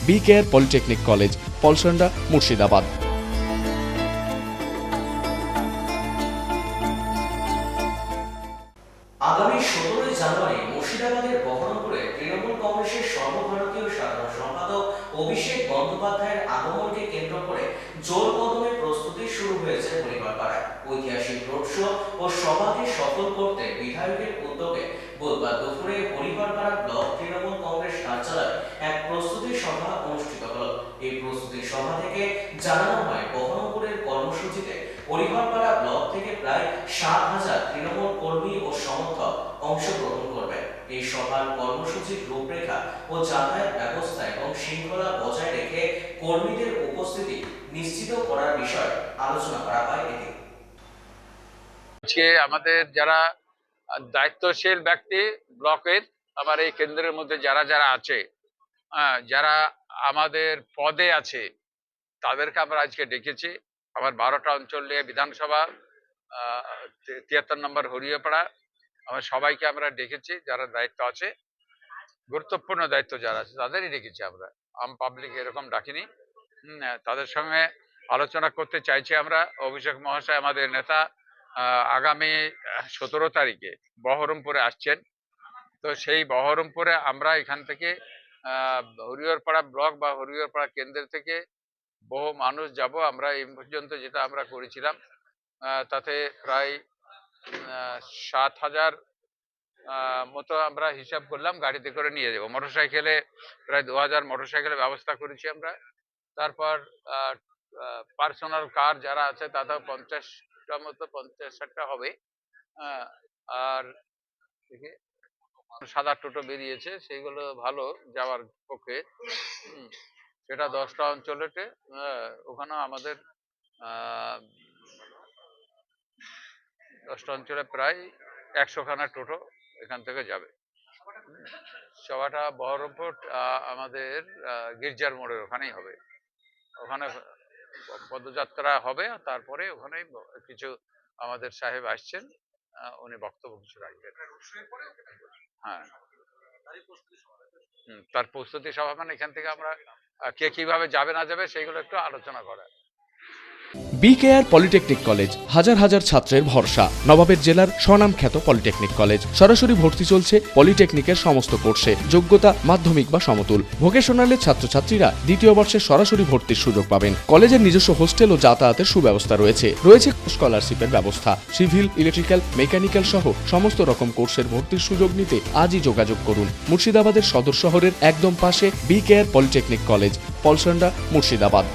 BKR polytechnic college, Palsanda, Murshidabad. আগামী 17 জানুয়ারি মুর্শিদাবাদের বহরমপুরে তৃণমূল কংগ্রেসের সর্বভারতীয় সাধারণ সম্পাদক অভিষেক বন্দ্যোপাধ্যায়ের আগমনকে কেন্দ্র করে জোর কদমে প্রস্তুতি শুরু হয়েছে হরিহরপাড়ায়। ঐতিহাসিক রোড শো ও সভাকে সফল করতে বিধায়কের উদ্যোগে বুধবার দুপুরে হরিহরপাড়া ব্লক তৃণমূল কংগ্রেস কার্যালয়ে এক প্রস্তুতি সভা অনুষ্ঠিত হল। এই প্রস্তুতি সভা থেকে জানানো হয় বহরমপুরের কর্মসূচিতে হরিহরপাড়া ব্লক থেকে প্রায় 7,000 তৃণমূল কর্মী ও সমর্থক অংশগ্রহণ করবেন। এই সভার কর্মসূচির রূপরেখা ও যাতায়াত ব্যবস্থা এবং শৃঙ্খলা বজায় রেখে কর্মীদের উপস্থিতি নিশ্চিত করার বিষয়ে আলোচনা করা হয়। এতে আজকে আমাদের যারা দায়িত্বশীল ব্যক্তি ব্লকের আমার এই কেন্দ্রের মধ্যে যারা যারা আছে, যারা আমাদের পদে আছে, তাদেরকে আমরা আজকে ডেকেছি। আমার 12টা অঞ্চল নিয়ে বিধানসভা 73 নম্বর হরিহরপাড়া, আমার সবাইকে আমরা ডেকেছি। যারা দায়িত্ব আছে, গুরুত্বপূর্ণ দায়িত্ব যারা আছে তাদেরই ডেকেছি আমরা, আম পাবলিক এরকম ডাকিনি। তাদের সঙ্গে আলোচনা করতে চাইছি আমরা। অভিষেক মহাশয় আমাদের নেতা আগামী 17 তারিখে বহরমপুরে আসছেন। তো সেই বহরমপুরে আমরা এখান থেকে হরিহরপাড়া ব্লক বা হরিহরপাড়া কেন্দ্র থেকে বহু মানুষ যাব। আমরা এই পর্যন্ত যেটা আমরা করেছিলাম তাতে প্রায় 7,000 মতো আমরা হিসাব করলাম গাড়িতে করে নিয়ে যাবো। মোটরসাইকেলে প্রায় 2,000 মোটরসাইকেলের ব্যবস্থা করেছি আমরা। তারপর পার্সোনাল কার যারা আছে তাদের 50টা মতো 50-60টা হবে। আর সাদা টোটো বেরিয়েছে, সেইগুলো ভালো যাওয়ার পক্ষে। সেটা 10টা অঞ্চলেতে, ওখানেও আমাদের 10টা অঞ্চলে প্রায় 100খানা টোটো এখান থেকে যাবে। সভাটা বহরমপুর আমাদের গির্জার মোড়ের ওখানেই হবে। ওখানে পদযাত্রা হবে, তারপরে ওখানে কিছু আমাদের সাহেব আসছেন, উনি বক্তব্য কিছু রাখবেন। হ্যাঁ, তার প্রস্তুতি সভা মানে এখান থেকে আমরা কে কিভাবে যাবে না যাবে সেইগুলো একটু আলোচনা করা। BKR পলিটেকনিক কলেজ, হাজার হাজার ছাত্রের ভরসা। নবাবের জেলার স্বনামখ্যাত পলিটেকনিক কলেজ। সরাসরি ভর্তি চলছে পলিটেকনিকের সমস্ত কোর্সে। যোগ্যতা মাধ্যমিক বা সমতুল। ভোকেশনালের ছাত্রছাত্রীরা দ্বিতীয় বর্ষে সরাসরি ভর্তির সুযোগ পাবেন। কলেজের নিজস্ব হোস্টেল ও যাতায়াতের সুব্যবস্থা রয়েছে। স্কলারশিপের ব্যবস্থা। সিভিল, ইলেকট্রিক্যাল, মেকানিক্যাল সহ সমস্ত রকম কোর্সের ভর্তির সুযোগ নিতে আজই যোগাযোগ করুন। মুর্শিদাবাদের সদর শহরের একদম পাশে BKR polytechnic college, Palsanda, Murshidabad.